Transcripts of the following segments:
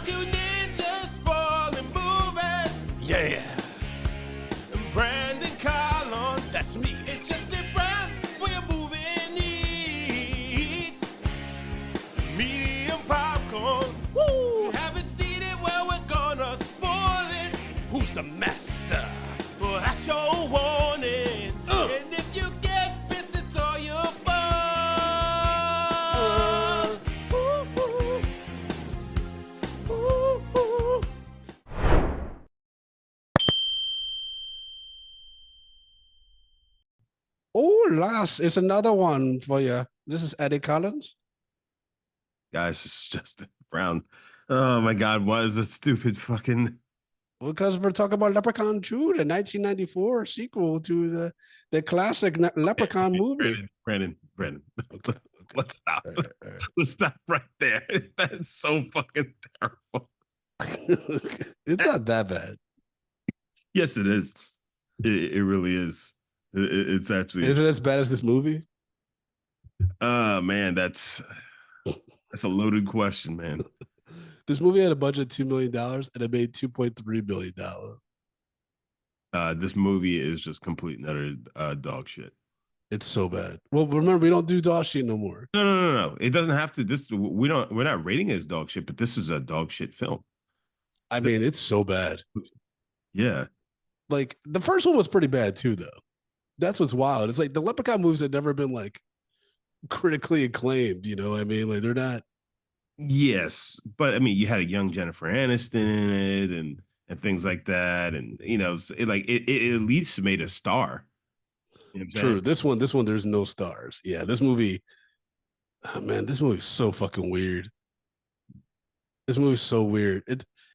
two ninjas spoiling movies. Yeah. And Brandon Collins, that's me. It's just a brand for your movie needs. Medium popcorn. Woo! Haven't seen it, well, we're gonna spoil it. Who's the master? Well, that's your warning. And if you get pissed, it's all your fault. Oh, Lars, it's another one for you. This is Eddie Collins. Guys, it's Justin Brown. Oh my God, what is this stupid fucking? Because we're talking about Leprechaun 2, the 1994 sequel to the classic Leprechaun movie. Brandon. Okay. Let's stop. All right. Let's stop right there. That is so fucking terrible. It's not that bad. Yes, it is. It really is. It's actually. Is it as bad as this movie? Man, that's a loaded question, man. This movie had a budget of $2 million and it made $2.3 billion. This movie is just complete and utter dog shit. It's so bad. Well, remember, we don't do dog shit no more. No. It doesn't have to. We're not rating it as dog shit, but this is a dog shit film. I mean, it's so bad. Yeah. Like, the first one was pretty bad too, though. That's what's wild. It's like the Leprechaun movies had never been like critically acclaimed, you know what I mean? Like, they're not. Yes, but I mean, you had a young Jennifer Aniston in it, and things like that, and you know, it at least made a star. You know True. This one, there's no stars. Yeah, this movie. Oh, man, this movie's so fucking weird. This movie's so weird.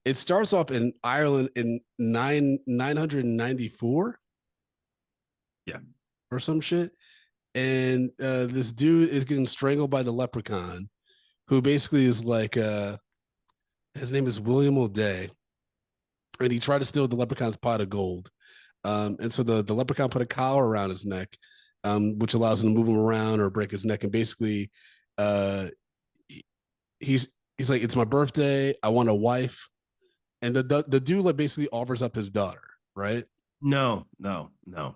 It starts off in Ireland in 994. Yeah, or some shit, and this dude is getting strangled by the Leprechaun, who basically is like his name is William O'Day, and he tried to steal the Leprechaun's pot of gold. And so the Leprechaun put a collar around his neck, which allows him to move him around or break his neck. And basically, he's like, it's my birthday, I want a wife, and the dude like basically offers up his daughter, right? No,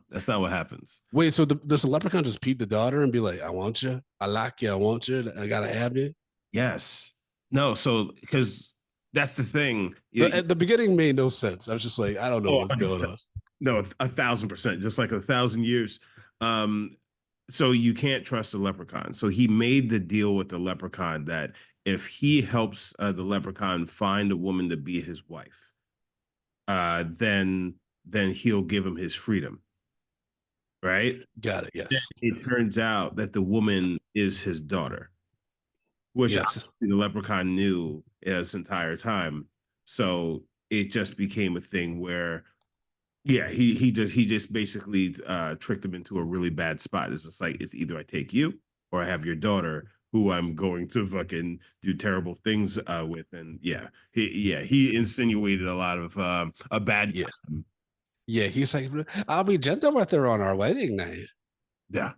that's not what happens. Wait, so does the Leprechaun just peep the daughter and be like, I want you, I like you, I want you, I gotta have you? Yes. No, so because that's the thing. At the beginning made no sense. I was just like, I don't know what's going on. No, 1,000%, just like 1,000 years. So you can't trust the Leprechaun. So he made the deal with the Leprechaun that if he helps the Leprechaun find a woman to be his wife, then he'll give him his freedom. Right? Got it. Yes. Then it turns out that the woman is his daughter, which the Leprechaun knew this entire time. So it just became a thing where, yeah, he just basically tricked him into a really bad spot. It's just like, it's either I take you or I have your daughter, who I'm going to fucking do terrible things with. And he insinuated a lot of a bad. Yeah, he's like, I'll be gentle with her on our wedding night. Yeah.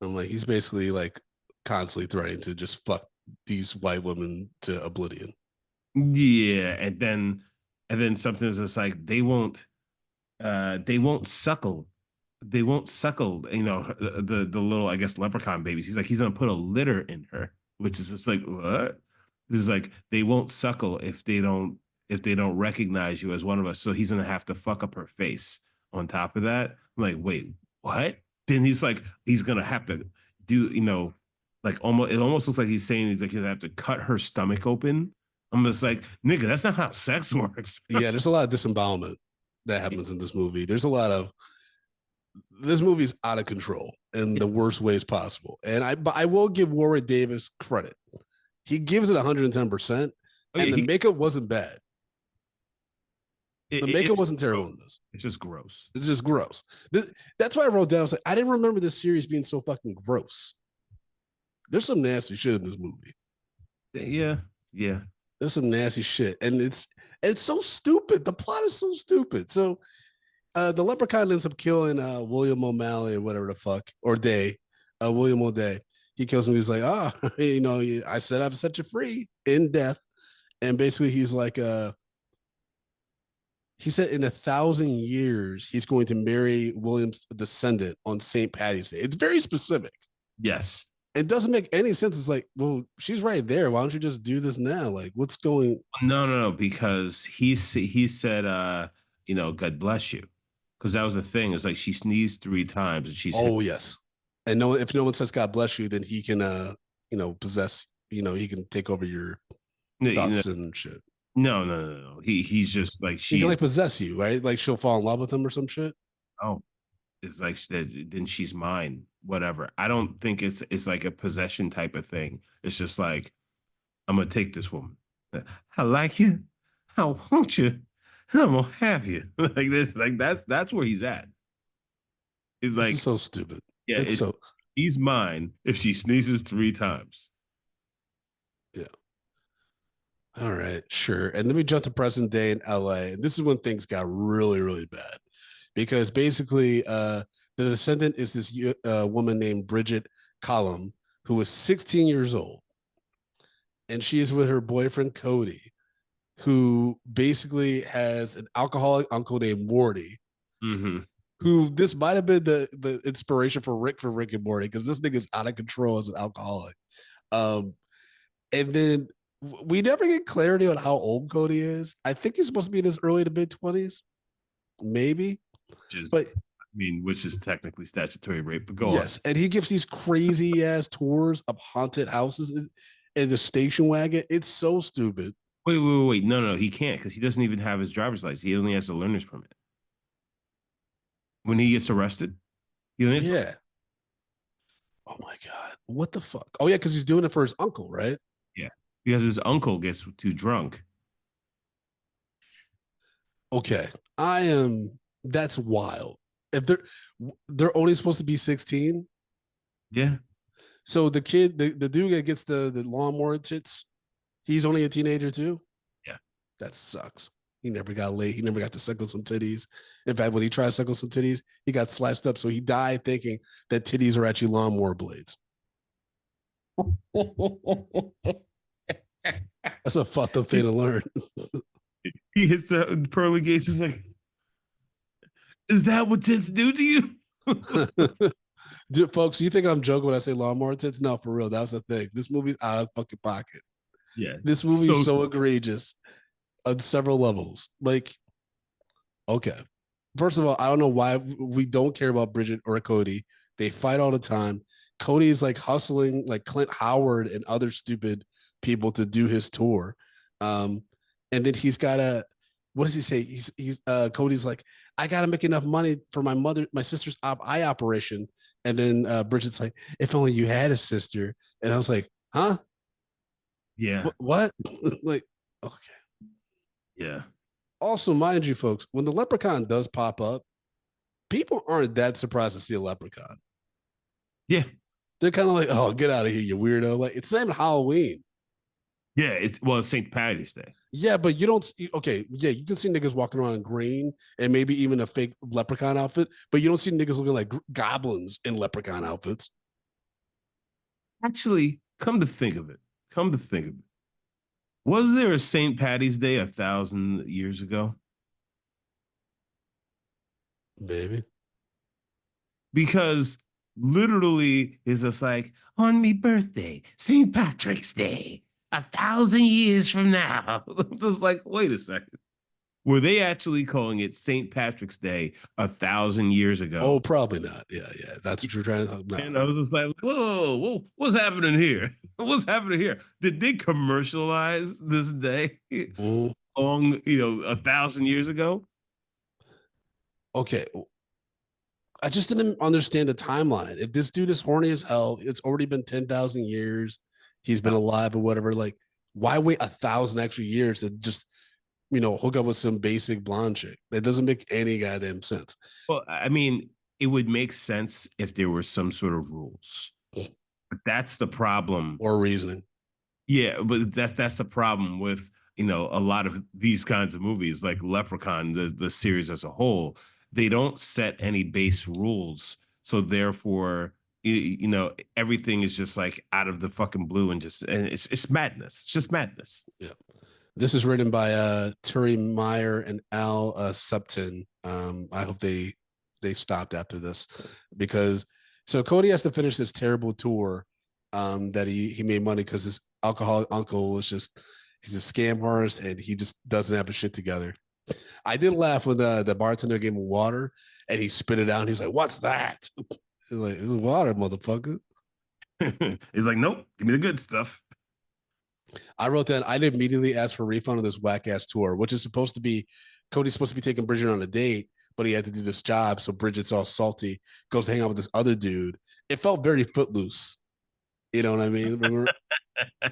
I'm like, he's basically like constantly threatening to just fuck these white women to oblivion. Yeah, and then something is just like they won't suckle. They won't suckle, you know, the little, I guess, leprechaun babies. He's like, he's gonna put a litter in her, which is just like, what? It's like they won't suckle if they don't recognize you as one of us. So he's gonna have to fuck up her face on top of that. I'm like, wait, what? Then he's like, he's gonna have to do, you know, like it almost looks like he's saying he's like, he's gonna have to cut her stomach open. I'm just like, nigga, that's not how sex works. Yeah, there's a lot of disembowelment that happens in this movie. There's a lot of, this movie's out of control in the worst ways possible. And I will give Warwick Davis credit. He gives it 110%, and the makeup wasn't bad. The makeup wasn't terrible in this. It's just gross. It's just gross. That's why I wrote down, I was like, I didn't remember this series being so fucking gross. There's some nasty shit in this movie. Yeah. There's some nasty shit. And it's so stupid. The plot is so stupid. So the leprechaun ends up killing William O'Malley or whatever the fuck, or Day, William O'Day. He kills him. He's like, you know, I said I've set you free in death. And basically, he's like, he said in 1,000 years, he's going to marry William's descendant on St. Patty's Day. It's very specific. Yes. It doesn't make any sense. It's like, well, she's right there. Why don't you just do this now? Like, what's going? No, because he said, God bless you, because that was the thing. It's like she sneezed 3 times and she said, Oh yes, and no, if no one says God bless you, then he can, possess. He can take over your no, thoughts and shit. no. He's just like He can she. like possess you, right? Like she'll fall in love with him or some shit. Oh, it's like then she's mine. Whatever. I don't think it's like a possession type of thing. It's just like I'm gonna take this woman. I like you. I want you. I'm gonna have you. Like this. Like that's where he's at. It's This is like so stupid. yeah, It's so he's mine if she sneezes 3 times. yeah. All right, sure. And then we jump to present day in LA. And this is when things got really, really bad. Because basically, the descendant is this woman named Bridget Collum, who was 16 years old. And she is with her boyfriend, Cody, who basically has an alcoholic uncle named Morty, Mm-hmm. who this might have been the inspiration for Rick and Morty, because this nigga's out of control as an alcoholic. Um, and then we never get clarity on how old Cody is. I think he's supposed to be in his early to mid 20s, maybe. But Which is technically statutory rape, but go on. yes, and he gives these crazy ass tours of haunted houses in the station wagon. It's so stupid. Wait. No, he can't because he doesn't even have his driver's license. He only has a learner's permit. When he gets arrested, he only has Yeah. Oh my god, what the fuck? Oh yeah, because he's doing it for his uncle, right? yeah, because his uncle gets too drunk. Okay, I am. That's wild. If they're only supposed to be 16, Yeah, so the dude that gets the lawnmower tits, he's only a teenager too. yeah. That sucks. He never got laid. He never got to suckle some titties. In fact, when he tried to suckle some titties, he got sliced up. So he died thinking that titties are actually lawnmower blades. That's a fucked up thing to learn. He hits the pearly gates. Is like, is that what tits do to you? Dude, folks, you think I'm joking when I say lawnmower tits? No, for real. That was the thing. This movie's out of fucking pocket. Yeah, This movie's so egregious on several levels. Like, okay. First of all, I don't know why we don't care about Bridget or Cody. They fight all the time. Cody is like hustling like Clint Howard and other stupid people to do his tour. And then he's got a, what does he say? He's Cody's like, I gotta make enough money for my sister's eye operation. And then Bridget's like, if only you had a sister. And I was like, huh? Yeah. What? Like, okay. Yeah. Also, mind you, folks, when the leprechaun does pop up, people aren't that surprised to see a leprechaun. Yeah. They're kind of like, oh, get out of here, you weirdo. Like, it's not even Halloween. Yeah. It's St. Patty's Day. Yeah, but you don't. Okay, yeah, you can see niggas walking around in green and maybe even a fake leprechaun outfit, but you don't see niggas looking like goblins in leprechaun outfits. Actually, come to think of it, was there a St. Patty's Day 1,000 years ago? Maybe. Because literally it's just like on me birthday, St. Patrick's Day, 1,000 years from now. I'm just like, wait a second. Were they actually calling it St. Patrick's Day 1,000 years ago? Oh, probably not. Yeah. That's what you're trying to talk about. And I was just like, whoa, what's happening here? What's happening here? Did they commercialize this day long, 1,000 years ago? Okay. I just didn't understand the timeline. If this dude is horny as hell, it's already been 10,000 years. He's been alive or whatever. Like, why wait 1,000 extra years to just, hook up with some basic blonde chick? That doesn't make any goddamn sense. Well, I mean, it would make sense if there were some sort of rules. But that's the problem. Or reasoning. Yeah, but that's the problem with, a lot of these kinds of movies, like Leprechaun, the series as a whole. They don't set any base rules. So therefore, everything is just like out of the fucking blue and it's madness. It's just madness. Yeah. This is written by Terry Meyer and Al Supton. I hope they stopped after this because so Cody has to finish this terrible tour that he made money because his alcoholic uncle was just he's a scam artist and he just doesn't have his shit together. I did laugh when the bartender gave him water and he spit it out. And he's like, "What's that?" He's like, "It's water, motherfucker." He's like, nope, give me the good stuff. I wrote down. I did immediately ask for a refund on this whack ass tour, which is supposed to be Cody's supposed to be taking Bridget on a date, but he had to do this job. So Bridget's all salty, goes to hang out with this other dude. It felt very footloose. You know what I mean? I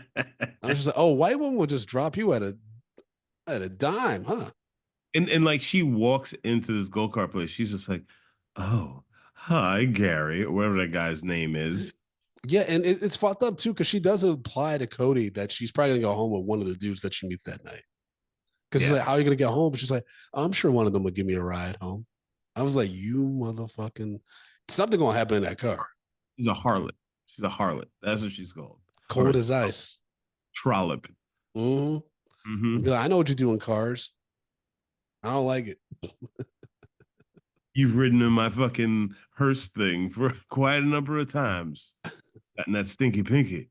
was just like, oh, white woman would just drop you at a dime, huh? And like she walks into this go-kart place, she's just like, oh, hi, Gary, or whatever that guy's name is. Yeah, and it's fucked up too because she does imply to Cody that she's probably gonna go home with one of the dudes that she meets that night. Because he's like, "How are you gonna get home?" She's like, "I'm sure one of them will give me a ride home." I was like, "You motherfucking something gonna happen in that car." She's a harlot. She's a harlot. That's what she's called. Cold as ice. Trollop. Mm-hmm. Like, I know what you do in cars. I don't like it. You've ridden in my fucking hearse thing for quite a number of times. Gotten that stinky pinky.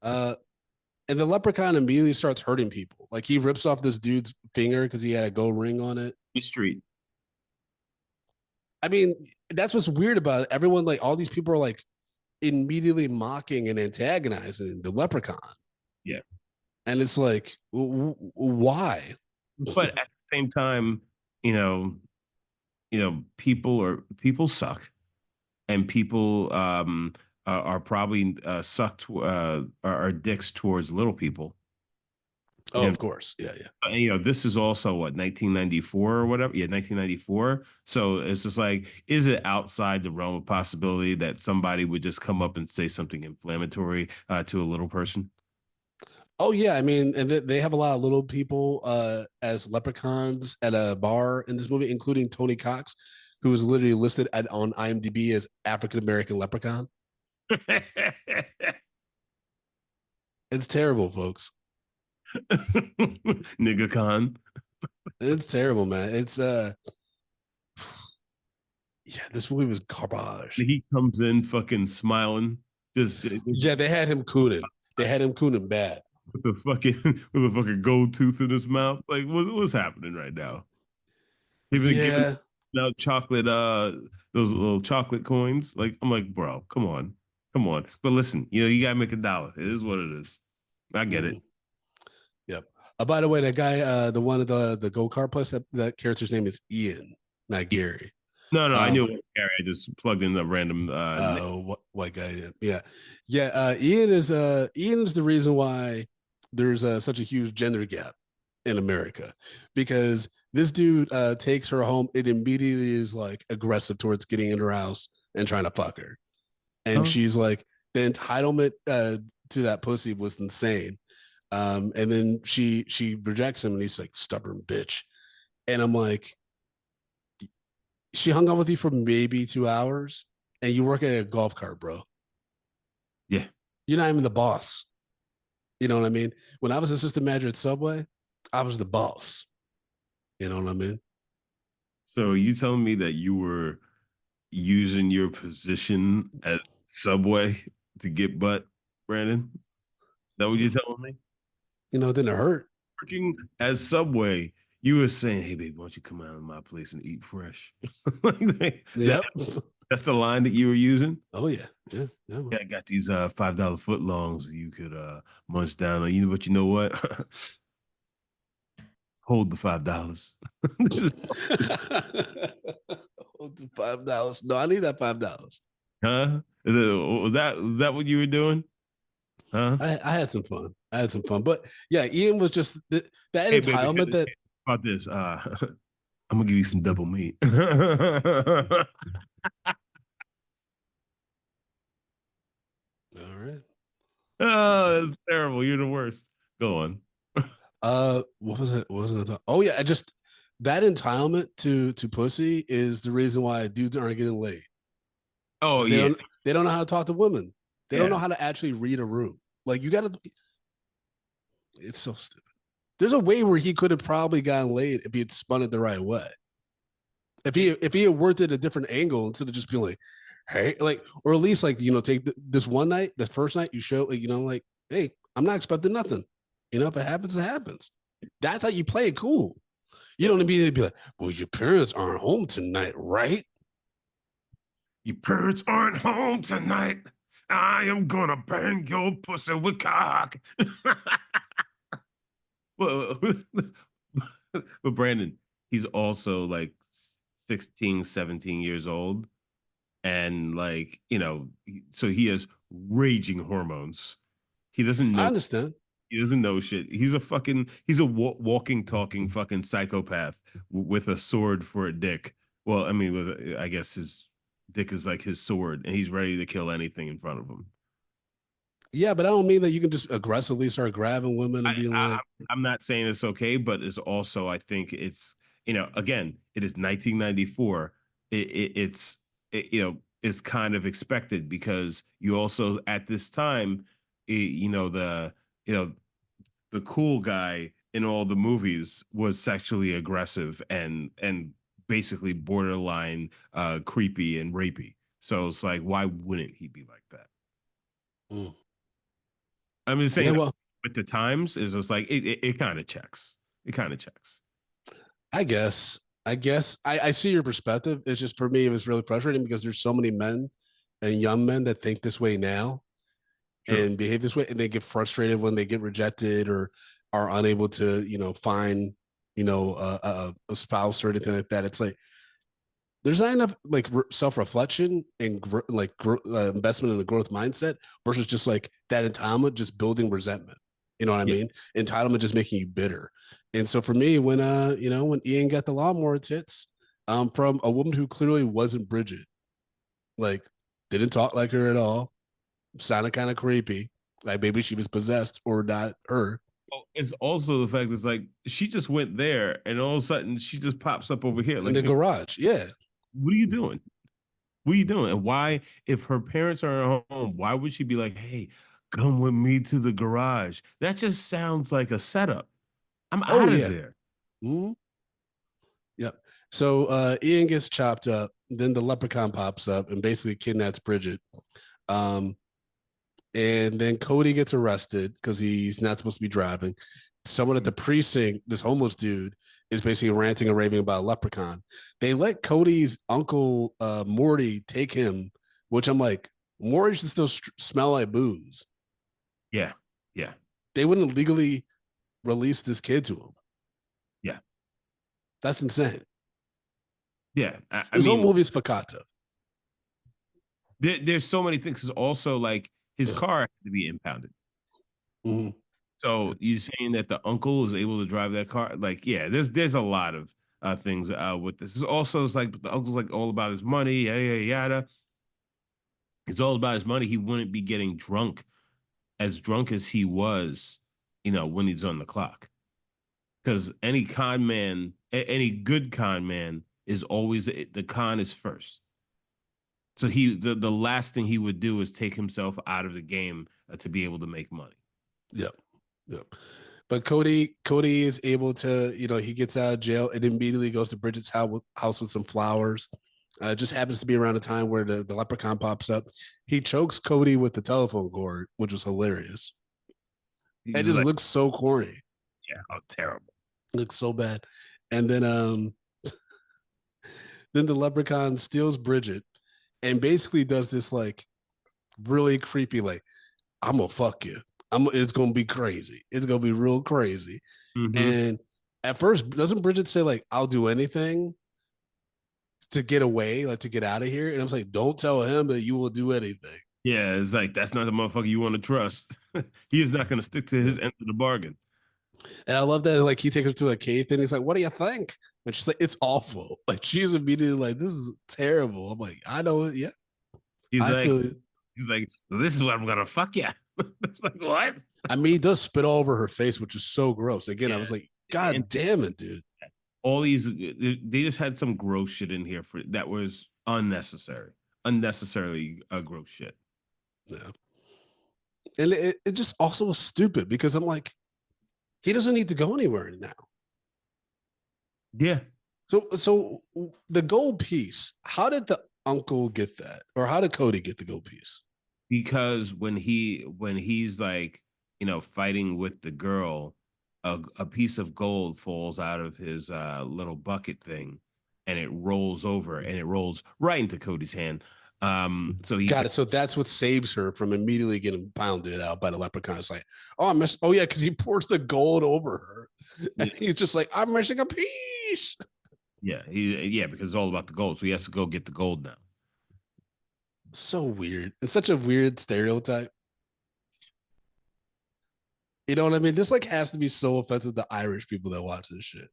And the leprechaun immediately starts hurting people. Like he rips off this dude's finger because he had a gold ring on it. The street. I mean, that's what's weird about it. Everyone, like all these people are like immediately mocking and antagonizing the leprechaun. Yeah. And it's like, why? But at the same time, people suck, and people are probably are dicks towards little people. Oh, of course, yeah. And, this is also what 1994 or whatever. Yeah, 1994. So it's just like, is it outside the realm of possibility that somebody would just come up and say something inflammatory to a little person? Oh yeah, I mean, and they have a lot of little people as leprechauns at a bar in this movie, including Tony Cox, who is literally listed on IMDb as African American leprechaun. It's terrible, folks. Nigga con. It's terrible, man. It's yeah, this movie was garbage. He comes in fucking smiling. Yeah, they had him cooning. They had him cooning bad. With a fucking gold tooth in his mouth. Like what's happening right now? Even giving out chocolate, those little chocolate coins. Like I'm like, bro, come on. But listen, you gotta make $1. It is what it is. I get it. Yep. By the way, that guy, the one of the go-kart place, that character's name is Ian, not Gary. No, I knew it was Gary. I just plugged in the random white guy. Yeah. Ian is the reason why there's such a huge gender gap in America, because this dude takes her home. It immediately is like aggressive towards getting in her house and trying to fuck her, and she's like, the entitlement to that pussy was insane. And then she rejects him, and he's like, stubborn bitch. And I'm like, she hung out with you for maybe 2 hours, and you work at a golf cart, bro. Yeah. You're not even the boss. You know what I mean? When I was assistant manager at Subway, I was the boss. You know what I mean? So you telling me that you were using your position at Subway to get butt, Brandon? Is that what you're telling me? It didn't hurt. Working as Subway, you were saying, "Hey, baby, why don't you come out of my place and eat fresh?" Yep. That's the line that you were using. Oh yeah. I got these $5 footlongs you could munch down on. But you know what? Hold the $5. Hold the $5. No, I need that $5. Huh? Was that what you were doing? Huh? I had some fun. But yeah, Ian was just that entitlement. Baby, about this, I'm gonna give you some double meat. All right. Oh, that's terrible. You're the worst. Go on. What was it? Oh yeah, that entitlement to pussy is the reason why dudes aren't getting laid. Oh they don't know how to talk to women. They don't know how to actually read a room. Like you gotta. It's so stupid. There's a way where he could have probably gotten laid if he had spun it the right way. If he had worked at a different angle instead of just being like, hey, like, or at least like take this one night, the first night you show like like, hey, I'm not expecting nothing. If it happens, it happens. That's how you play it cool. You don't immediately be like, well, your parents aren't home tonight, right? Your parents aren't home tonight. I am gonna bang your pussy with cock. well, but Brandon, he's also like 16, 17 years old. And like, so he has raging hormones. He doesn't I know. understand. He doesn't know shit. He's a walking, talking fucking psychopath with a sword for a dick. Well, I mean, I guess his dick is like his sword, and he's ready to kill anything in front of him. Yeah, but I don't mean that you can just aggressively start grabbing women and being like, I'm not saying it's okay, but it's also, I think it's, again, it is 1994. It's kind of expected because you also at this time, the cool guy in all the movies was sexually aggressive and basically borderline creepy and rapey. So it's like, why wouldn't he be like that? mm. I'm just Yeah, saying, well, with the times, is just like it kind of checks. It kind of checks. I guess. I see your perspective. It's just for me, it was really frustrating because there's so many men and young men that think this way now True. and behave this way, and they get frustrated when they get rejected or are unable to, find, a spouse or anything like that. It's like there's not enough like self reflection and investment in the growth mindset versus just like that entitlement, just building resentment. You know what I mean? Entitlement just making you bitter. And so for me, when Ian got the lawnmower tits, from a woman who clearly wasn't Bridget, like didn't talk like her at all, sounded kind of creepy, like maybe she was possessed or not her. It's also the fact it's like she just went there and all of a sudden she just pops up over here. In Like, the hey, garage. Yeah. what are you doing? What are you doing? And why, if her parents are at home, why would she be like, hey, come with me to the garage? That just sounds like a setup. I'm Oh out of yeah. there. Mm-hmm. Yep. So Ian gets chopped up. Then the leprechaun pops up and basically kidnaps Bridget. Um, and then Cody gets arrested because he's not supposed to be driving. Someone at the precinct, this homeless dude, is basically ranting and raving about a leprechaun. They let Cody's uncle Morty take him, which I'm like, Morty should still smell like booze. Yeah. Yeah. They wouldn't legally release this kid to him. Yeah. That's insane. Yeah. I This whole mean, movie is fakata. there's so many things. Also, like his car had to be impounded. Mm-hmm. So you saying that the uncle is able to drive that car? Like, yeah, there's a lot of things with this. It's also, it's like the uncle's like all about his money, yada yada yada. It's all about his money. He wouldn't be getting drunk as he was, when he's on the clock. Because any con man, any good con man is always the con is first. So the last thing he would do is take himself out of the game to be able to make money. Yep. Yep. But Cody is able to, he gets out of jail and immediately goes to Bridget's house with some flowers. Just happens to be around the time where the leprechaun pops up. He chokes Cody with the telephone cord, which was hilarious. It He's just like, looks so corny. yeah, oh, terrible. It looks so bad. And then the leprechaun steals Bridget and basically does this like really creepy, like, I'm gonna fuck you. It's gonna be crazy. It's gonna be real crazy. Mm-hmm. And at first, doesn't Bridget say like, "I'll do anything to get away, like to get out of here"? And I was like, "Don't tell him that you will do anything." Yeah, it's like that's not the motherfucker you want to trust. He is not going to stick to his end of the bargain. And I love that like he takes her to a cave and he's like, "What do you think?" And she's like, "It's awful." Like she's immediately like, "This is terrible." I'm like, "I know it. Yeah, He's I like, feel it." he's like, this is what I'm gonna fuck you. Like what? I mean, he does spit all over her face, which is so gross. Again, I Yeah, was like, and "God damn it, dude!" all these they just had some gross shit in here for that was unnecessarily gross shit. Yeah. And it just also was stupid because I'm like, he doesn't need to go anywhere now. Yeah, So the gold piece, how did the uncle get that? Or how did Cody get the gold piece? because when he's like, fighting with the girl, a piece of gold falls out of his little bucket thing, and it rolls over, and it rolls right into Cody's hand. So he Got it. So that's what saves her from immediately getting pounded out by the leprechaun. It's like, oh, I'm oh yeah, because he pours the gold over her. And he's just like, I'm missing a piece. yeah, because it's all about the gold. So he has to go get the gold now. So weird. It's such a weird stereotype. You know what I mean? This like has to be so offensive to Irish people that watch this shit.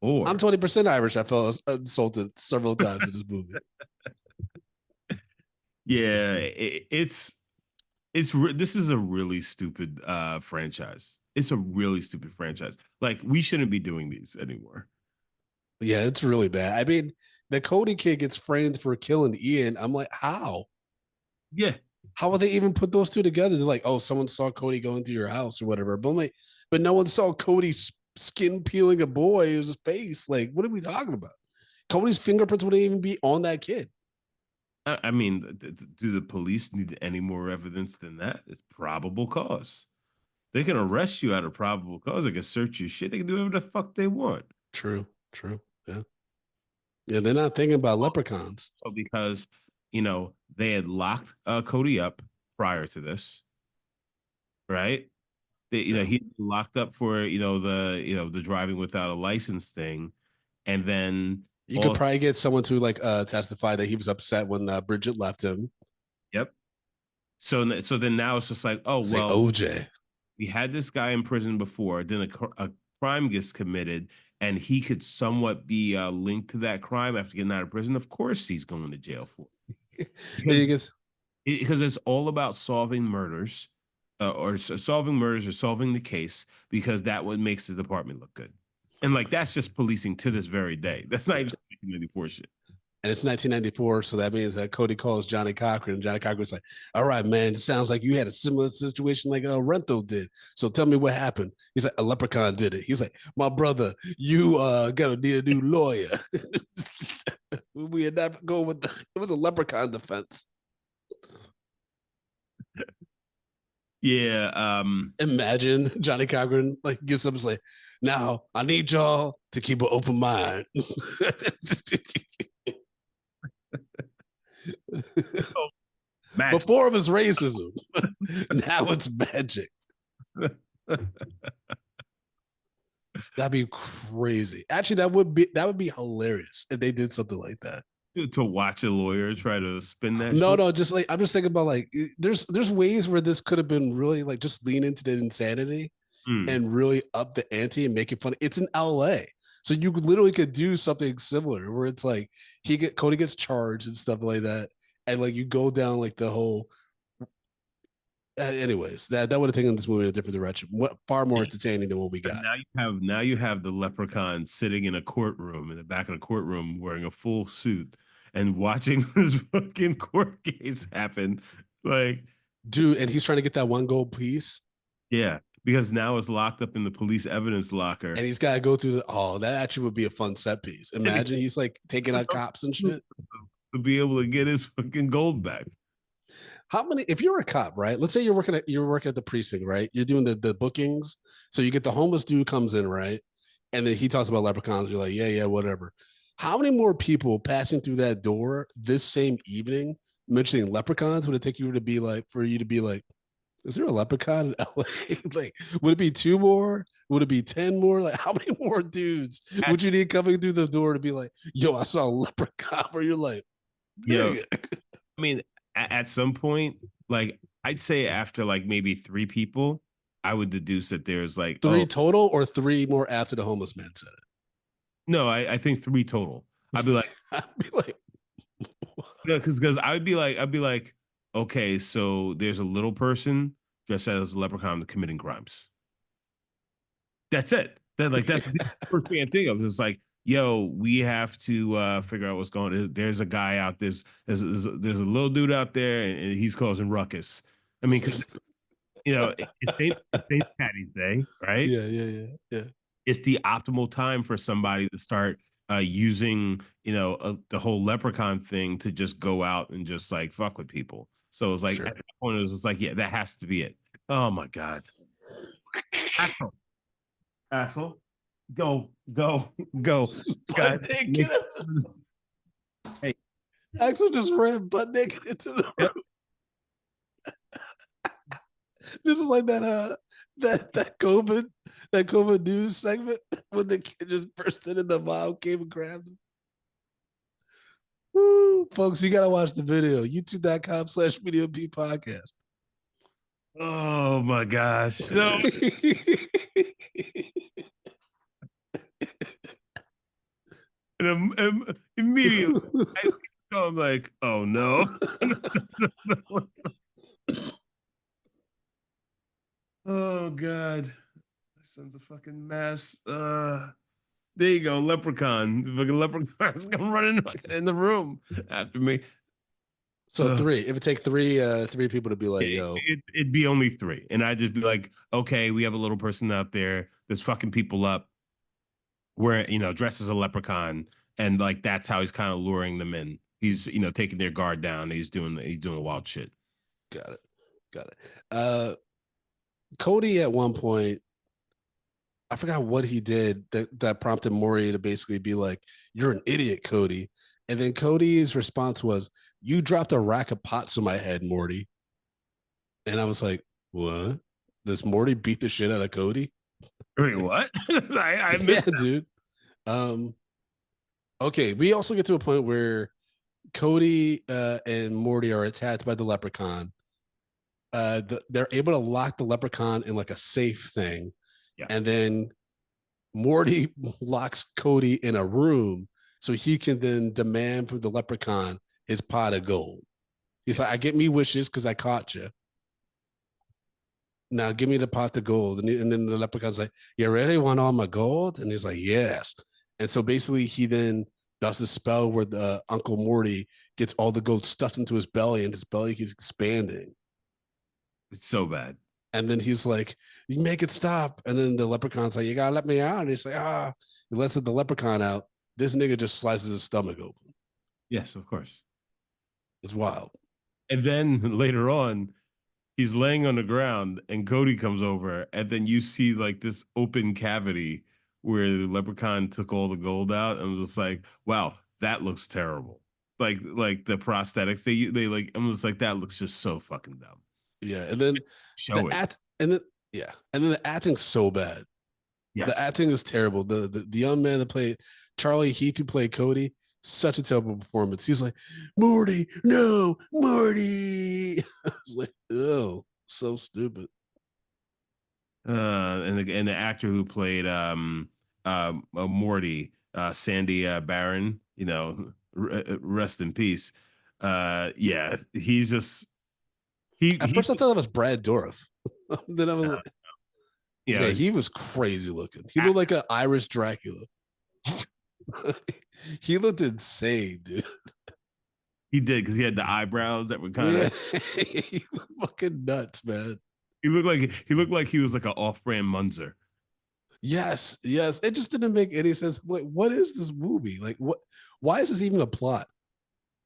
I'm Or 20% Irish. I felt insulted several times in this movie. yeah, this is a really stupid franchise. It's a really stupid franchise. Like, we shouldn't be doing these anymore. Yeah, it's really bad. I mean, the Cody kid gets framed for killing Ian. I'm like, how? Yeah. How would they even put those two together? They're like, oh, someone saw Cody go into your house or whatever. But I'm like, but no one saw Cody's skin peeling a boy. It was his face. Like, what are we talking about? Cody's fingerprints wouldn't even be on that kid. I mean, do the police need any more evidence than that? It's probable cause. They can arrest you out of probable cause. They can search your shit. They can do whatever the fuck they want. True, true. Yeah. Yeah, they're not thinking about leprechauns. So because, they had locked Cody up prior to this, right? He locked up for, the driving without a license thing. And then You could probably get someone to like testify that he was upset when Bridget left him. Yep. So then now it's just like, oh, Say well, OJ. we had this guy in prison before, then a crime gets committed, and he could somewhat be linked to that crime after getting out of prison. Of course, he's going to jail for it. Because it's all about solving murders, or solving murders, or solving the case, because that what makes the department look good. And like, that's just policing to this very day. That's not even 1994 shit. And it's 1994, so that means that Cody calls Johnny Cochran, and Johnny Cochran's like, "All right, man, it sounds like you had a similar situation like Rento did. So tell me what happened." He's like, "A leprechaun did it." He's like, "My brother, you gotta need a new lawyer." We had not go with it was a leprechaun defense. Yeah. Imagine Johnny Cochran like gets up and like, "Now I need y'all to keep an open mind." Before it was racism. Now it's magic. That'd be crazy. Actually, that would be hilarious if they did something like that. To watch a lawyer try to spin that. No, just like I'm just thinking about like there's ways where this could have been really like just lean into the insanity and really up the ante and make it funny. It's in LA. So you literally could do something similar where it's like Cody gets charged and stuff like that. And like you go down like the whole anyways, that would have taken this movie in a different direction. Far more entertaining than what we got. Now you have the leprechaun sitting in a courtroom, in the back of the courtroom, wearing a full suit and watching this fucking court case happen. Like, dude, and he's trying to get that one gold piece. Yeah, because now it's locked up in the police evidence locker, and he's got to go through that actually would be a fun set piece. Imagine he's like taking out cops and shit to be able to get his fucking gold back. How many? If you're a cop, right? Let's say you're working at the precinct, right? You're doing the bookings, so you get the homeless dude comes in, right? And then he talks about leprechauns. You're like, yeah, whatever. How many more people passing through that door this same evening mentioning leprechauns would it take you to be like for you to be like, is there a leprechaun in LA? Like, would it be 2 more? Would it be 10 more? Like, how many more dudes would you need coming through the door to be like, yo, I saw a leprechaun? Where you're like, yo, I mean, at some point, like I'd say after like maybe 3 people, I would deduce that there's like 3 total or 3 more after the homeless man said it. No, I think 3 total. I'd be like, yeah, because I'd be like, okay, so there's a little person dressed as a leprechaun committing crimes. That's it. That's the first thing I think of. It's like, yo, we have to figure out what's going on. There's a guy out there's a little dude out there and he's causing ruckus. I mean, because it's St. Patty's Day, right? Yeah. It's the optimal time for somebody to start using, the whole leprechaun thing to just go out and just like fuck with people. So it's like Sure. at that point, it was just like, yeah, that has to be it. Oh my god, Axel, Axel, go, Butt God, naked. hey, Axel just ran butt naked into the room. yep. This is like that COVID news segment when the kid just burst in and the mom came and grabbed him. Woo, folks, you gotta watch the video. YouTube.com/MediaP podcast. Oh my gosh, so and immediately I'm like, oh no. Oh god, my son's a fucking mess. There you go, leprechaun. The fucking leprechaun's come running in the room after me. So three. It would take three people to be like, yo. It'd be only three, and I'd just be like, okay, we have a little person out there that's fucking people up. Where dressed as a leprechaun, and like that's how he's kind of luring them in. He's taking their guard down. He's doing wild shit. Got it. Cody at one point, I forgot what he did that prompted Maury to basically be like, "You're an idiot, Cody." And then Cody's response was, "You dropped a rack of pots on my head, Morty." And I was like, "What? Does Morty beat the shit out of Cody?" Wait, what? I Yeah, missed dude. Okay, we also get to a point where Cody and Morty are attacked by the leprechaun. They're able to lock the leprechaun in like a safe thing. Yeah. And then Morty locks Cody in a room so he can then demand from the leprechaun his pot of gold. He's like, I get me wishes because I caught you. Now give me the pot of gold. And then the leprechaun's like, you really want all my gold? And he's like, yes. And so basically he then does a spell where the Uncle Morty gets all the gold stuffed into his belly and his belly keeps expanding. It's so bad. And then he's like, you make it stop. And then the leprechaun's like, you gotta let me out. And he's like, he lets the leprechaun out. This nigga just slices his stomach open. Yes, of course. It's wild. And then later on, he's laying on the ground and Cody comes over, and then you see like this open cavity where the leprechaun took all the gold out, and was just like, wow, that looks terrible. Like the prosthetics they like, I'm just like, that looks just so fucking dumb. Yeah. And then Show it. And then the acting's so bad. Yes. The acting is terrible. The young man that played Charlie Heath, who played Cody, such a terrible performance. He's like, Morty, no, Morty. I was like, oh, so stupid. And the actor who played Morty, Sandy Barron, rest in peace. Yeah, he's just At first, I thought that was Brad Dourif. Then I was like, yeah, he was crazy looking. He looked like an Irish Dracula. He looked insane, dude. He did, because he had the eyebrows that were kind of he was fucking nuts, man. He looked like he was like an off-brand Munzer. Yes. It just didn't make any sense. Like, what is this movie? Like, what? Why is this even a plot?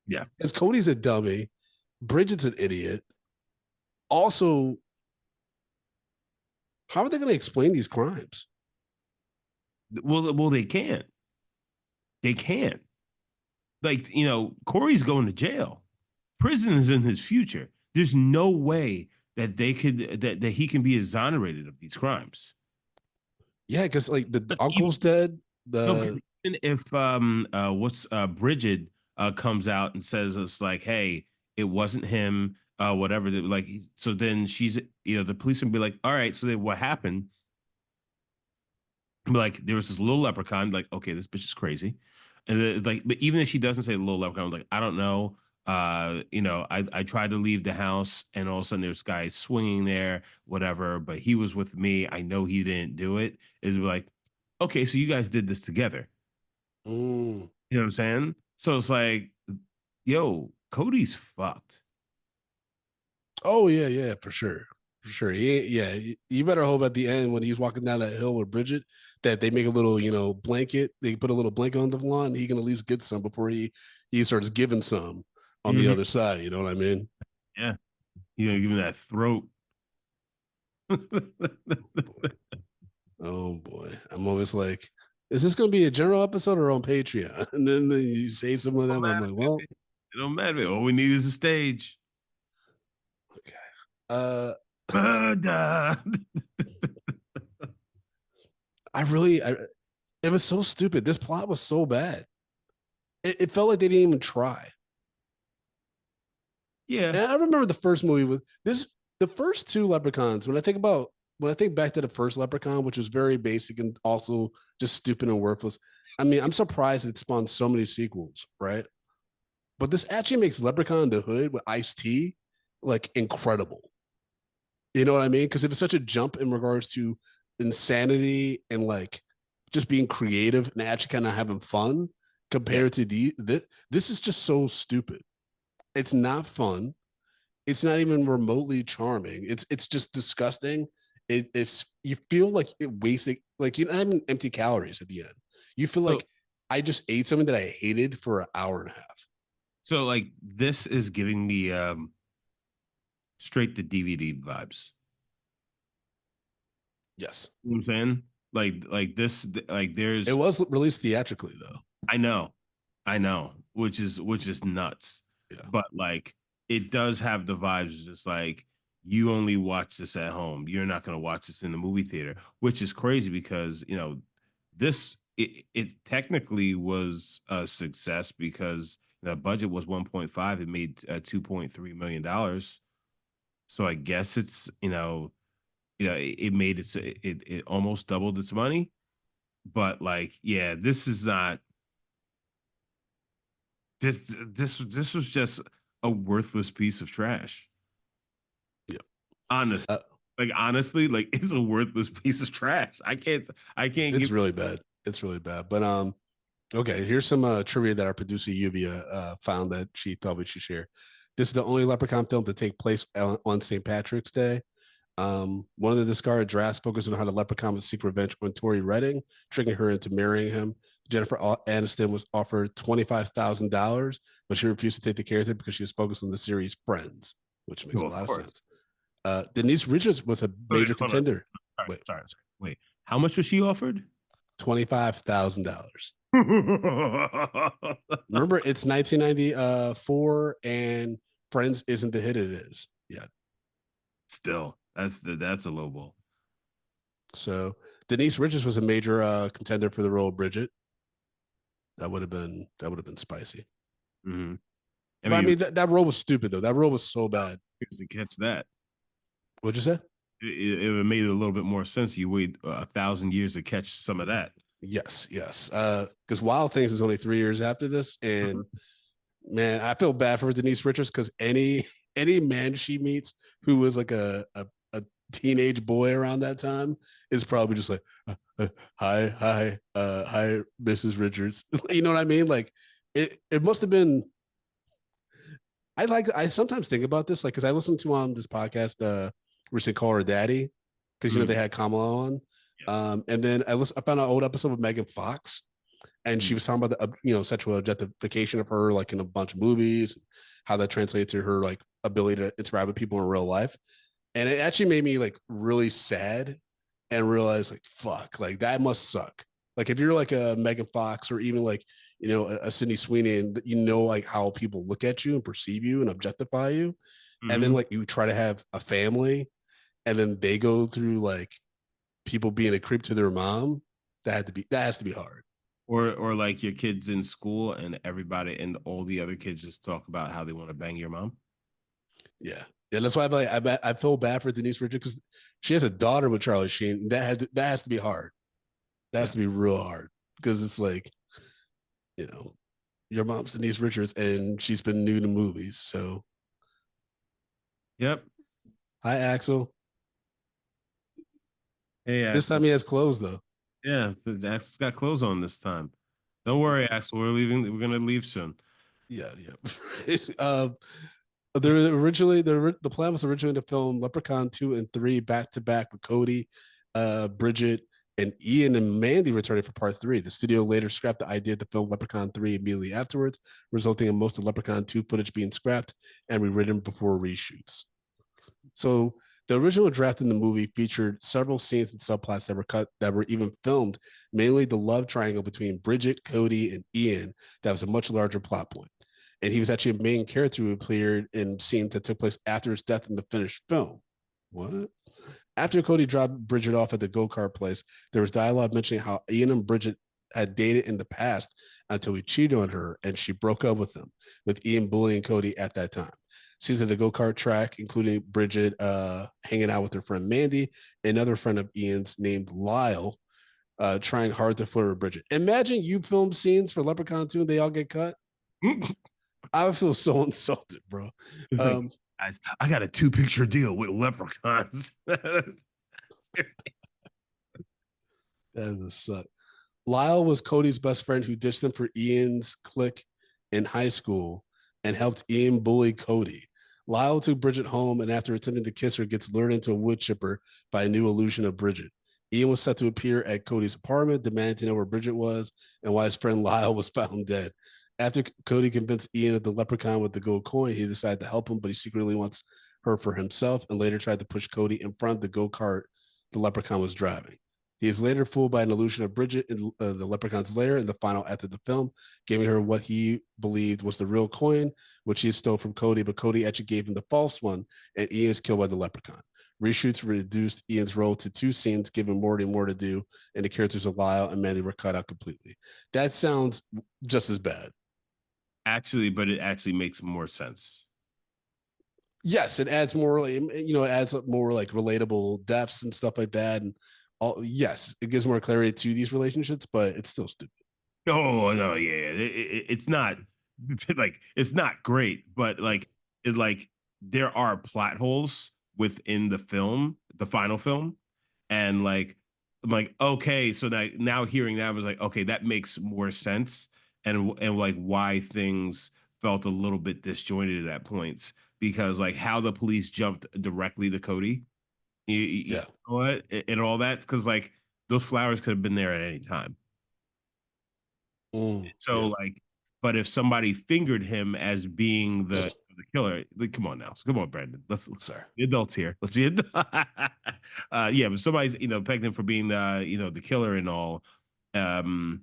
Yeah, because Cody's a dummy, Bridget's an idiot. Also, how are they going to explain these crimes? Well, they can't. They can't. Like, Corey's going to jail. Prison is in his future. There's no way that they could that he can be exonerated of these crimes. Yeah, because like the uncle's dead. Even if Bridget comes out and says it's like, hey, it wasn't him, whatever. Like, so then she's the police will be like, all right, so then what happened? Like, there was this little leprechaun. Like, okay, this bitch is crazy. And then, like, but even if she doesn't say the little leprechaun, I'm like, I don't know. I tried to leave the house, and all of a sudden there's guys swinging there, whatever. But he was with me. I know he didn't do it. It's like, okay, so you guys did this together. Mm. You know what I'm saying? So it's like, yo, Cody's fucked. Oh yeah, for sure. For sure. You better hope at the end when he's walking down that hill with Bridget that they make a little, blanket. They put a little blanket on the lawn. And he can at least get some before he starts giving some on the Mhm. other side. You know what I mean? Yeah, give him that throat. Oh boy, I'm always like, is this going to be a general episode or on Patreon? And then you say some of them. I'm like, well, It don't matter. All we need is a stage. okay. Uh, Murder. I really, it was so stupid. This plot was so bad. It felt like they didn't even try. Yeah. And I remember the first movie with this, the first two Leprechauns. When I think back to the first Leprechaun, which was very basic and also just stupid and worthless. I mean, I'm surprised it spawned so many sequels, right? But this actually makes Leprechaun in the Hood with Ice-T like incredible. You know what I mean? Because it was such a jump in regards to insanity and like just being creative and actually kind of having fun Yeah. compared to this is just so stupid. It's not fun. It's not even remotely charming. It's just disgusting. It's you feel like it wasted like you're not having empty calories at the end. You feel So like I just ate something that I hated for an hour and a half. so like this is giving me straight to DVD vibes. Yes. You know what I'm saying? Like this like It there's was released theatrically though. I know. I know, which is nuts. Yeah. But like it does have the vibes just like you only watch this at home. You're not going to watch this in the movie theater, which is crazy because, this it technically was a success because the budget was 1.5, it made 2.3 million dollars. So I guess it's, it made it almost doubled its money, but like yeah, this is not this was just a worthless piece of trash. Yeah. Honest, Uh, like honestly, like it's a worthless piece of trash. I can't it's give. really bad. It's really bad. But okay, here's some trivia that our producer Lluvia found that she thought we should share. This is the only Leprechaun film to take place on St. Patrick's Day. One of the discarded drafts focused on how the Leprechaun would seek revenge on Tori Redding, tricking her into marrying him. Jennifer Aniston was offered $25,000, but she refused to take the character because she was focused on the series Friends, which makes Oh, a of lot of course. sense. Denise Richards was a Wait, major hold on. contender. Sorry, Wait, sorry, sorry. Wait, how much was she offered? $25,000. Remember, it's 1994, and Friends isn't the hit it is yet. Still, that's a low ball. So Denise Richards was a major contender for the role of Bridget. That would have been spicy. Mm-hmm. I But I mean, mean, that role was stupid though. That role was so bad. to catch that, What'd you say? it made it a little bit more sense. You wait 1,000 years to catch some of that. Yes. Because Wild Things is only 3 years after this, and man, I feel bad for Denise Richards because any man she meets who was like a teenage boy around that time is probably just like, hi, Mrs. Richards. You know what I mean? Like, it must have been. I sometimes think about this, like, because I listened to this podcast, recently called Her Daddy, because Mm, they had Kamala on, yeah. and then I found an old episode with Megan Fox, and she Mm, was talking about the sexual objectification of her, like in a bunch of movies, how that translates to her like ability to interact with people in real life, and it actually made me like really sad and realize like fuck, like that must suck. Like if you're like a Megan Fox or even like a Sydney Sweeney, and like how people look at you and perceive you and objectify you, and then mhm. like you try to have a family, and then they go through like people being a creep to their mom. That has to be hard. Or like your kids in school and everybody and all the other kids just talk about how they want to bang your mom. Yeah. That's why I feel bad for Denise Richards because she has a daughter with Charlie Sheen. That has to be hard. That has Yeah. to be real hard because it's like you know your mom's Denise Richards and she's been new to movies. So Yep. hi Axel. Hey This Axel. time he has clothes though. Yeah, Axel's got clothes on this time. Don't worry, Axel. We're leaving. We're gonna leave soon. Yeah. The plan was originally to film Leprechaun 2 and 3 back to back with Cody, Bridget, and Ian and Mandy returning for part 3. The studio later scrapped the idea to film Leprechaun 3 immediately afterwards, resulting in most of Leprechaun 2 footage being scrapped and rewritten before reshoots. So the original draft in the movie featured several scenes and subplots that were cut that were even filmed, mainly the love triangle between Bridget, Cody, and Ian. That was a much larger plot point. And he was actually a main character who appeared in scenes that took place after his death in the finished film. What? After Cody dropped Bridget off at the go-kart place, there was dialogue mentioning how Ian and Bridget had dated in the past until he cheated on her and she broke up with him, with Ian bullying Cody at that time. Scenes at the go-kart track, including Bridget hanging out with her friend Mandy, another friend of Ian's named Lyle, trying hard to flirt with Bridget. Imagine you film scenes for Leprechaun 2 and they all get cut. I would feel so insulted, bro. Guys, I got a 2-picture deal with Leprechauns. That does suck. Lyle was Cody's best friend who ditched him for Ian's clique in high school and helped Ian bully Cody. Lyle took Bridget home and after attempting to kiss her, gets lured into a wood chipper by a new illusion of Bridget. Ian was set to appear at Cody's apartment, demanding to know where Bridget was and why his friend Lyle was found dead. After Cody convinced Ian that the leprechaun with the gold coin, he decided to help him, but he secretly wants her for himself and later tried to push Cody in front of the go-kart the leprechaun was driving. He is later fooled by an illusion of Bridget in the leprechaun's lair in the final act of the film, giving her what he believed was the real coin, which he stole from Cody, but Cody actually gave him the false one, and Ian is killed by the leprechaun. Reshoots reduced Ian's role to 2 scenes, giving Morty more to do, and the characters of Lyle and Mandy were cut out completely. That sounds just as bad. Actually, but it actually makes more sense. Yes, it adds more, it adds up more like relatable depths and stuff like that. And yes, it gives more clarity to these relationships, but it's still stupid. Oh no, yeah, it's not like it's not great, but there are plot holes within the film, the final film, and I'm like okay, so now hearing that I was like okay, that makes more sense, and like why things felt a little bit disjointed at points because like how the police jumped directly to Cody, you know what, and all that because like those flowers could have been there at any time. So but if somebody fingered him as being the killer, like, come on now, come on, Brandon, let's the adults here. Let's be yeah, but somebody's pegged him for being the killer and all, and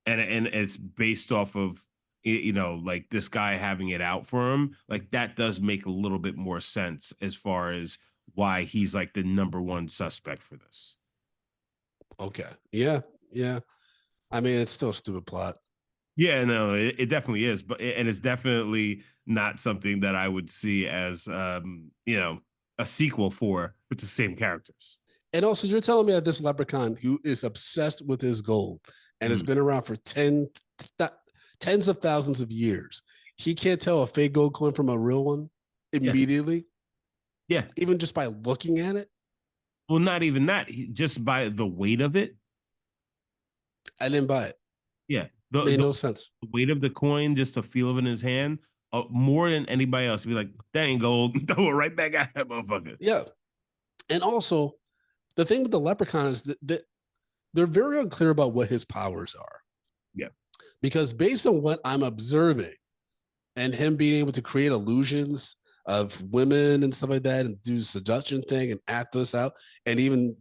it's based off of like this guy having it out for him, like that does make a little bit more sense as far as why he's like the number one suspect for this. Okay, yeah. I mean, it's still a stupid plot. Yeah, no, it definitely is, but and it's definitely not something that I would see as a sequel for with the same characters. And also, you're telling me that this leprechaun who is obsessed with his gold and has been around for tens of thousands of years, he can't tell a fake gold coin from a real one immediately? Yeah. Even just by looking at it? Well, not even that. Just by the weight of it. I didn't buy it. Yeah. Made no sense. The weight of the coin, just to feel it in his hand, more than anybody else. Be like, that ain't gold. Throw it right back at that motherfucker. Yeah. And also, the thing with the leprechaun is that they're very unclear about what his powers are. Yeah. Because based on what I'm observing and him being able to create illusions of women and stuff like that and do the seduction thing and act us out and even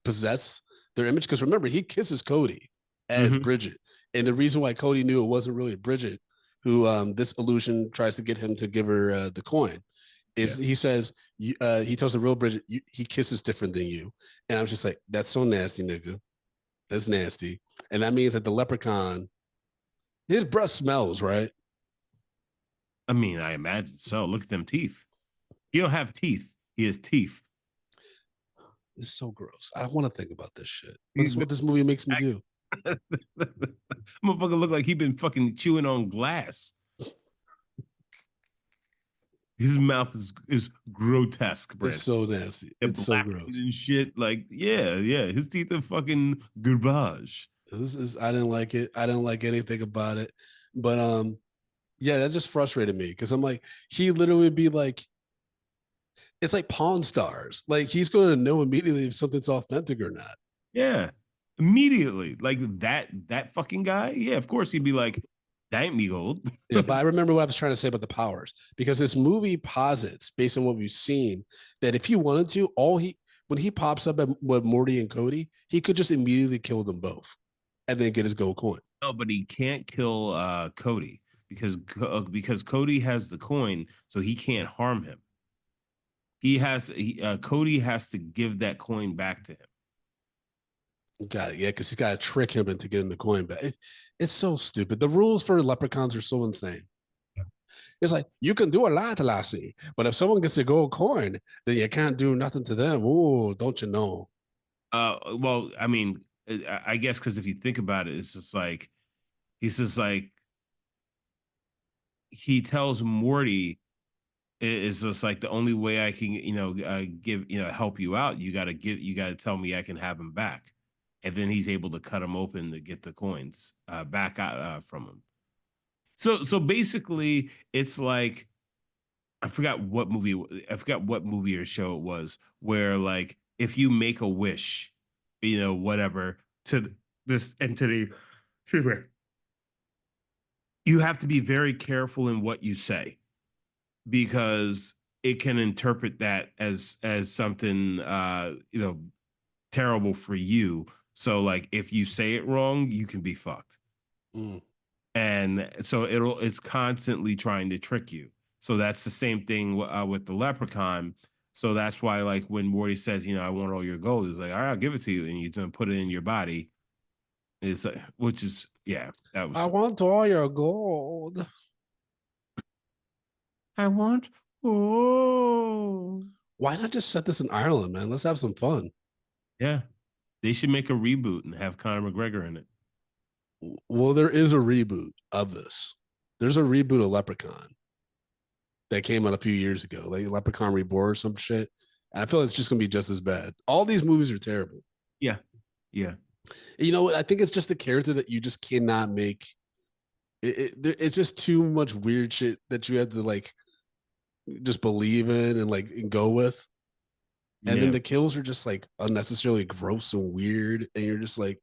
possess their image. Because remember, he kisses Cody as Bridget. And the reason why Cody knew it wasn't really Bridget, who this illusion tries to get him to give her the coin, is he says, he tells the real Bridget, he kisses different than you. And I was just like, that's so nasty, nigga. That's nasty. And that means that the leprechaun, his breath smells, right? I mean, I imagine so. Look at them teeth. He don't have teeth. He has teeth. This is so gross. I don't want to think about this shit. That's what this movie makes me do. Motherfucker look like he been fucking chewing on glass. His mouth is grotesque, Brandon. It's so nasty. It's so gross and shit. Like, yeah. His teeth are fucking garbage. I didn't like it. I didn't like anything about it. But Yeah, that just frustrated me because I'm like, he literally would be like, it's like Pawn Stars. Like he's going to know immediately if something's authentic or not. Yeah, immediately. Like that fucking guy. Yeah, of course he'd be like, "That ain't me gold." Yeah, but I remember what I was trying to say about the powers because this movie posits, based on what we've seen, that if he wanted to, when he pops up with Morty and Cody, he could just immediately kill them both and then get his gold coin. No, but he can't kill Cody because Cody has the coin, so he can't harm him. Cody has to give that coin back to him. Got it. Yeah, because he's got to trick him into getting the coin back. It's so stupid. The rules for leprechauns are so insane. It's like you can do a lot, Lassie, but if someone gets a gold coin, then you can't do nothing to them. Ooh, don't you know? Well, I mean, I guess because if you think about it, it's just like he's just like he tells Morty is just like the only way I can, give, help you out. You got to tell me I can have him back, and then he's able to cut him open to get the coins back out from him. So basically, it's like I forgot what movie or show it was where like if you make a wish, whatever to this entity, you have to be very careful in what you say because it can interpret that as something terrible for you. So like if you say it wrong, you can be fucked. Mm. And so it's constantly trying to trick you. So that's the same thing with the leprechaun. So that's why like when Morty says, I want all your gold, it's like, all right, I'll give it to you, and you're gonna put it in your body. It's which is that was. I want all your gold. I want. Oh, Why not just set this in Ireland, man? Let's have some fun. yeah. They should make a reboot and have Conor McGregor in it. Well, there is a reboot of this. There's a reboot of Leprechaun that came out a few years ago, like Leprechaun Reborn or some shit. And I feel like it's just gonna be just as bad. All these movies are terrible. Yeah, yeah. I think it's just the character that you just cannot make. It's just too much weird shit that you have to like just believe in and go with. And then the kills are just like unnecessarily gross and weird, and you're just like,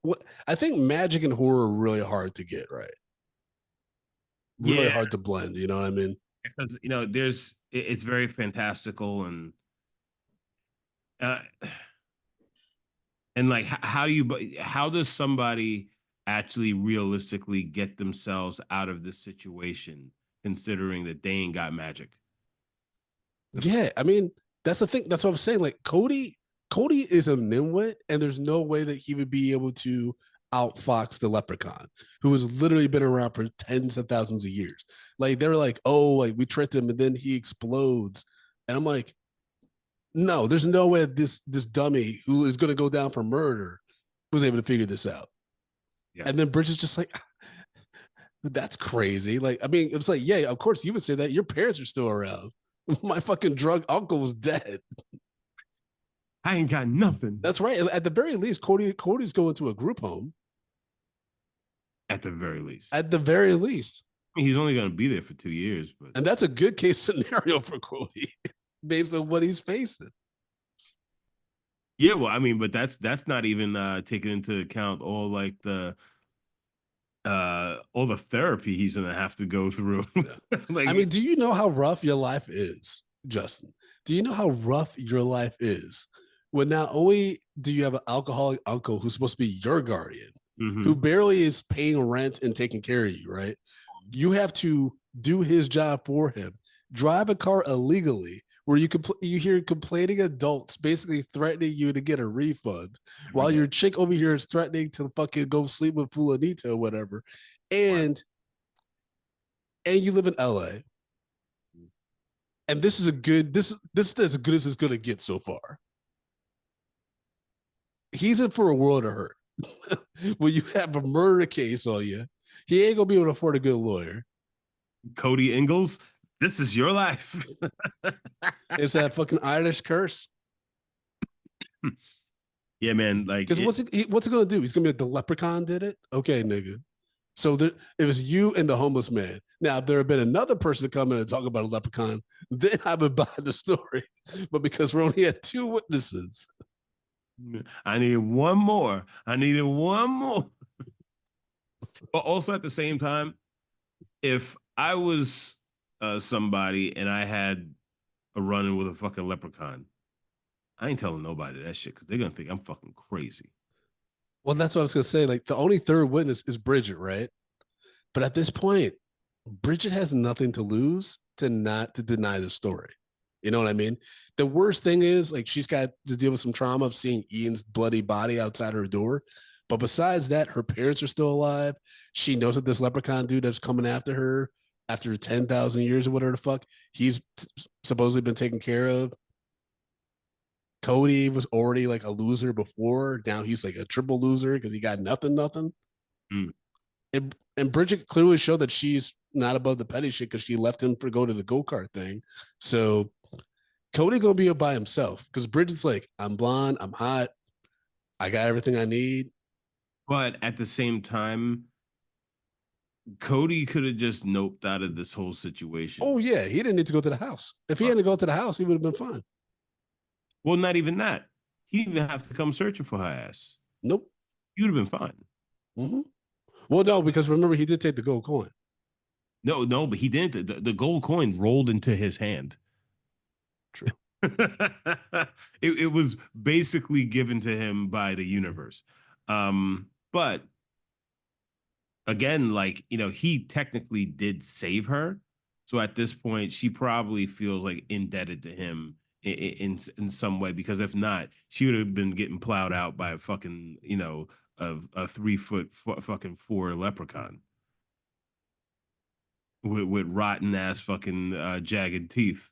what? I think magic and horror are really hard to get right. Really hard to blend. You know what I mean? Because it's very fantastical uh, and like how does somebody actually realistically get themselves out of this situation considering that they ain't got magic? Yeah, I mean that's the thing. That's what I'm saying. Like Cody is a nimwit, and there's no way that he would be able to outfox the leprechaun, who has literally been around for tens of thousands of years. Like they're like, oh, like we tricked him, and then he explodes, and I'm like, no, there's no way this dummy who is going to go down for murder was able to figure this out. Yeah. And then Bridget's just like, that's crazy. Like, I mean, it's like, yeah, of course you would say that. Your parents are still around. My fucking drug uncle was dead. I ain't got nothing. That's right. At the very least, Cody's going to a group home. At the very least. At the very least. I mean, he's only going to be there for 2 years, and that's a good case scenario for Cody based on what he's facing. Yeah, well, I mean, but that's not even taking into account all like all the therapy he's gonna have to go through. Like, I mean, do you know how rough your life is, Justin? Do you know how rough your life is when not only do you have an alcoholic uncle who's supposed to be your guardian, who barely is paying rent and taking care of you, right? You have to do his job for him, drive a car illegally, where you hear complaining adults basically threatening you to get a refund, while your chick over here is threatening to fucking go sleep with Fulanito or whatever, and you live in LA, and this is as good as it's gonna get so far. He's in for a world of hurt. When you have a murder case on you, he ain't gonna be able to afford a good lawyer. Cody Ingalls, this is your life. It's that fucking Irish curse. Yeah, man. Like, because what's it gonna do? He's gonna be like, the leprechaun did it. Okay, nigga. So there, it was you and the homeless man. Now, if there had been another person to come in and talk about a leprechaun, then I would buy the story. But because we only had two witnesses, I needed one more. I needed one more. But also at the same time, if I was somebody and I had a run-in with a fucking leprechaun, I ain't telling nobody that shit because they're gonna think I'm fucking crazy. well, that's what I was gonna say. Like the only third witness is Bridget, right? But at this point, Bridget has nothing to lose to not to deny the story. You know what I mean? The worst thing is like she's got to deal with some trauma of seeing Ian's bloody body outside her door. But besides that, her parents are still alive. She knows that this leprechaun dude that's coming after her after 10,000 years or whatever the fuck, he's supposedly been taken care of. Cody was already like a loser before. Now he's like a triple loser because he got nothing. Mm. And Bridget clearly showed that she's not above the petty shit because she left him for go to the go-kart thing. So Cody gonna be by himself because Bridget's like, I'm blonde, I'm hot, I got everything I need. But at the same time, Cody could have just noped out of this whole situation. Oh yeah, he didn't need to go to the house. If he hadn't go to the house, he would have been fine. Well, not even that. He didn't even have to come searching for her ass. Nope. He would have been fine. Mm-hmm. Well, no, because remember he did take the gold coin. No, but he didn't. The gold coin rolled into his hand. True. It was basically given to him by the universe. But again, like, he technically did save her. So at this point, she probably feels like indebted to him in some way, because if not, she would have been getting plowed out by a fucking, a 3 foot fucking 4 leprechaun with rotten ass fucking jagged teeth.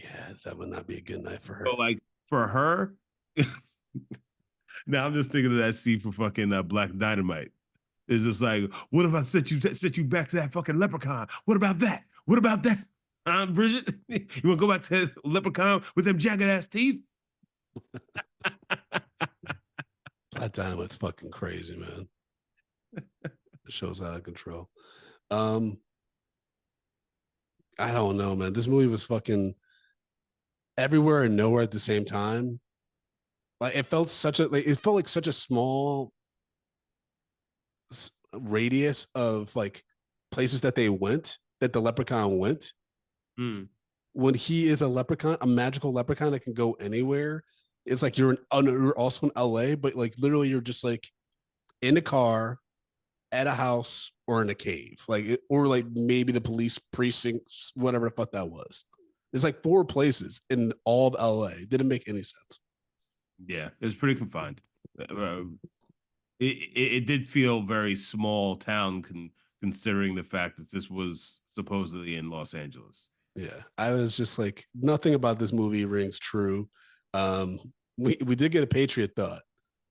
Yeah, that would not be a good night for her. So like for her, now I'm just thinking of that scene for fucking Black Dynamite. It's just like, what if I set you back to that fucking leprechaun? What about that? What about that? Bridget, you want to go back to leprechaun with them jagged ass teeth? Black Dynamite's fucking crazy, man. The show's out of control. I don't know, man. This movie was fucking everywhere and nowhere at the same time. Like it felt like such a small radius of like places that they went that the leprechaun went. Mm. When he is a leprechaun, a magical leprechaun that can go anywhere. It's like you're also in LA, but like literally you're just like in a car, at a house, or in a cave, or like maybe the police precincts, whatever the fuck that was. There's like 4 places in all of LA. Didn't make any sense. Yeah, it was pretty confined. It did feel very small town considering the fact that this was supposedly in Los Angeles. Yeah, I was just like, nothing about this movie rings true. We did get a Patriot thought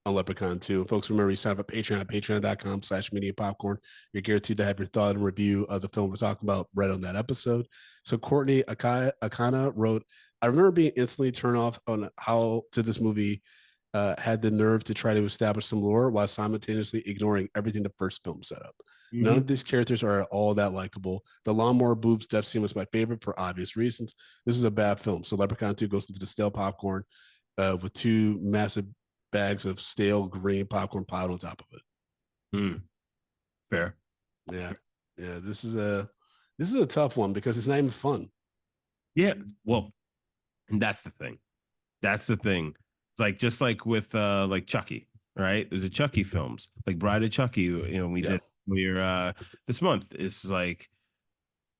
on Leprechaun 2. Folks, remember, you sign up at Patreon at patreon.com/media popcorn. You're guaranteed to have your thought and review of the film we're talking about right on that episode. So Courtney Akana wrote, I remember being instantly turned off on how to this movie had the nerve to try to establish some lore while simultaneously ignoring everything the first film set up. Mm-hmm. None of these characters are all that likable. The lawnmower boobs death scene was my favorite for obvious reasons. This is a bad film. So Leprechaun 2 goes into the stale popcorn with 2 massive bags of stale green popcorn piled on top of it. Fair. Yeah. This is a tough one because it's not even fun. Yeah. Well, and that's the thing. Like just like with like Chucky, right? There's a Chucky films, like Bride of Chucky, we did this month. It's like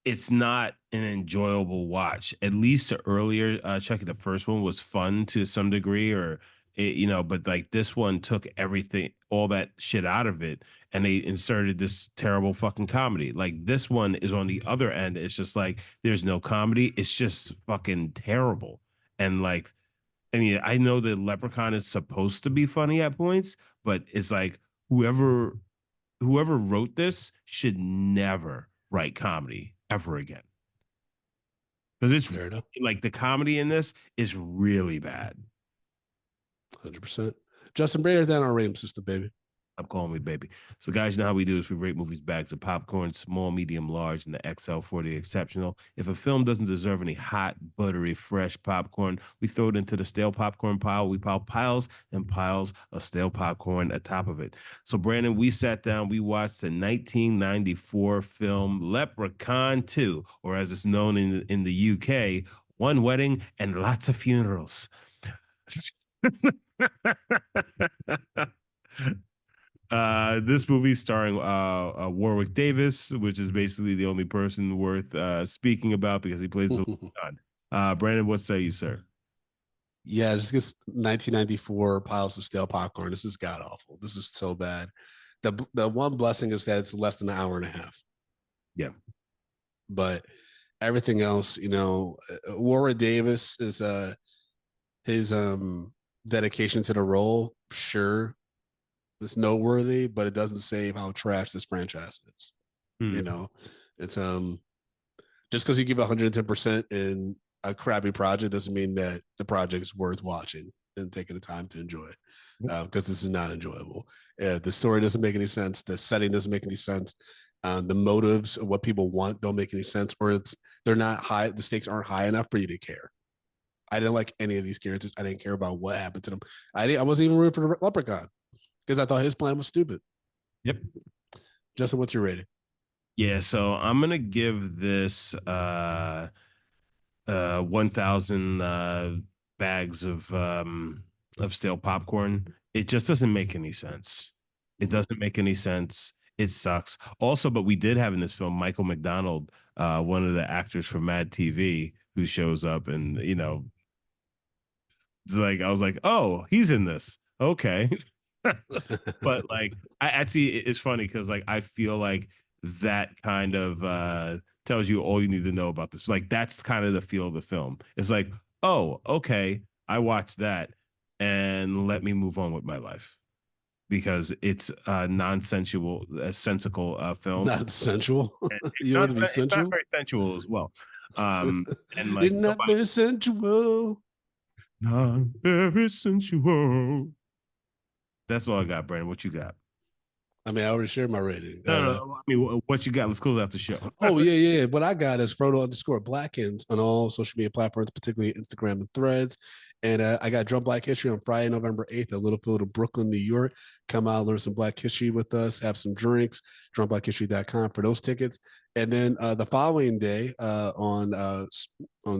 it's not an enjoyable watch. At least the earlier Chucky, the first one was fun to some degree, but like this one took everything, all that shit out of it, and they inserted this terrible fucking comedy. Like this one is on the other end. It's just like there's no comedy. It's just fucking terrible. And like, I mean, I know that Leprechaun is supposed to be funny at points, but it's like whoever wrote this should never write comedy ever again. Because it's like the comedy in this is really bad. 100%. Justin, Brader, down our rating system, baby. I'm calling me baby. So, guys, you know how we do this. We rate movies bags of popcorn, small, medium, large, and the XL for the exceptional. If a film doesn't deserve any hot, buttery, fresh popcorn, we throw it into the stale popcorn pile. We pile piles and piles of stale popcorn atop of it. So, Brandon, we sat down, we watched the 1994 film Leprechaun 2, or as it's known in the UK, One Wedding and Lots of Funerals. This movie starring Warwick Davis, which is basically the only person worth speaking about because he plays the lead. Brandon, what say you, sir? Yeah, just gets 1994 piles of stale popcorn. This is god awful. This is so bad. The one blessing is that it's less than an hour and a half. Yeah. But everything else, Warwick Davis is his dedication to the role, sure, it's noteworthy, but it doesn't save how trash this franchise is. It's just because you give 110% in a crappy project doesn't mean that the project is worth watching and taking the time to enjoy it, because this is not enjoyable. The story doesn't make any sense. The setting doesn't make any sense. The motives of what people want don't make any sense, or they're not high. The stakes aren't high enough for you to care. I didn't like any of these characters. I didn't care about what happened to them. I wasn't even rooting for the Leprechaun because I thought his plan was stupid. Yep. Justin, what's your rating? Yeah, so I'm gonna give this 1,000 bags of stale popcorn. It just doesn't make any sense. It doesn't make any sense. It sucks. Also, but we did have in this film Michael McDonald, one of the actors from Mad TV, who shows up, and it's like I was like, oh, he's in this. Okay. But like I actually it's funny because like I feel like that kind of tells you all you need to know about this. Like that's kind of the feel of the film. It's like, oh, okay, I watched that and let me move on with my life because it's a nonsensical, sensical film. Not sensual. It's You not. want to be It's not sensual? very sensual as well. And like You're not very sensual. not very sensual. That's all I got, Brandon. What you got? I mean, I already shared my rating. No. I mean, what you got? Let's close out the show. Oh, yeah. What I got is Frodo_Blackens on all social media platforms, particularly Instagram and Threads. And I got Drum Black History on Friday, November 8th at Littlefield of Brooklyn, New York. Come out, learn some Black history with us, have some drinks, drumblackhistory.com for those tickets. And then the following day on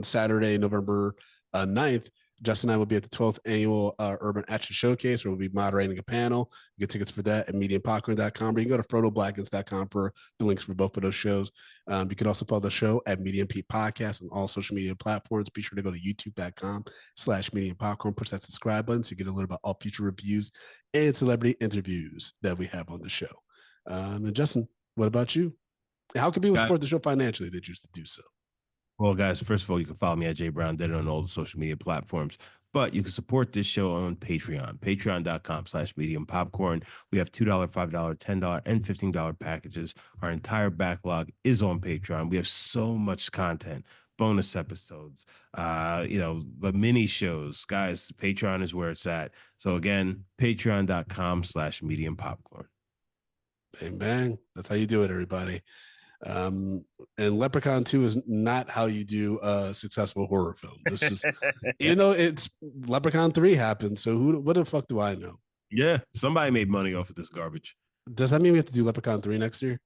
Saturday, November 9th, Justin and I will be at the 12th annual Urban Action Showcase, where we'll be moderating a panel. You get tickets for that at mediumpopcorn.com, or you can go to frotoblackens.com for the links for both of those shows. You can also follow the show at Medium Pete Podcast on all social media platforms. Be sure to go to youtube.com/mediumpopcorn, push that subscribe button so you get a little about all future reviews and celebrity interviews that we have on the show. And Justin, what about you? How can people support the show financially? They choose to do so. Well, guys, first of all, you can follow me at J Brown Did It on all the social media platforms. But you can support this show on Patreon, patreon.com/medium popcorn. We have $2, $5, $10, and $15 packages. Our entire backlog is on Patreon. We have so much content, bonus episodes, the mini shows. Guys, Patreon is where it's at. So again, patreon.com/medium popcorn. Bang, bang. That's how you do it, everybody. And Leprechaun 2 is not how you do a successful horror film. This is, it's Leprechaun 3 happened. So what the fuck do I know? Yeah, somebody made money off of this garbage. Does that mean we have to do Leprechaun 3 next year?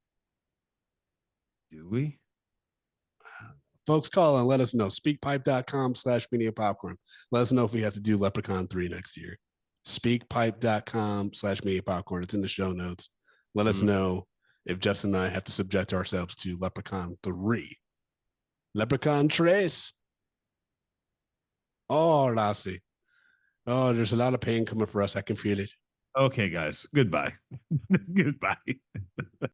Do we? Folks, call and let us know. Speakpipe.com/media popcorn. Let us know if we have to do Leprechaun 3 next year. Speakpipe.com/media popcorn. It's in the show notes. Let us know if Justin and I have to subject ourselves to Leprechaun 3. Leprechaun Trace. Oh, Lassie. Oh, there's a lot of pain coming for us. I can feel it. Okay, guys. Goodbye. Goodbye.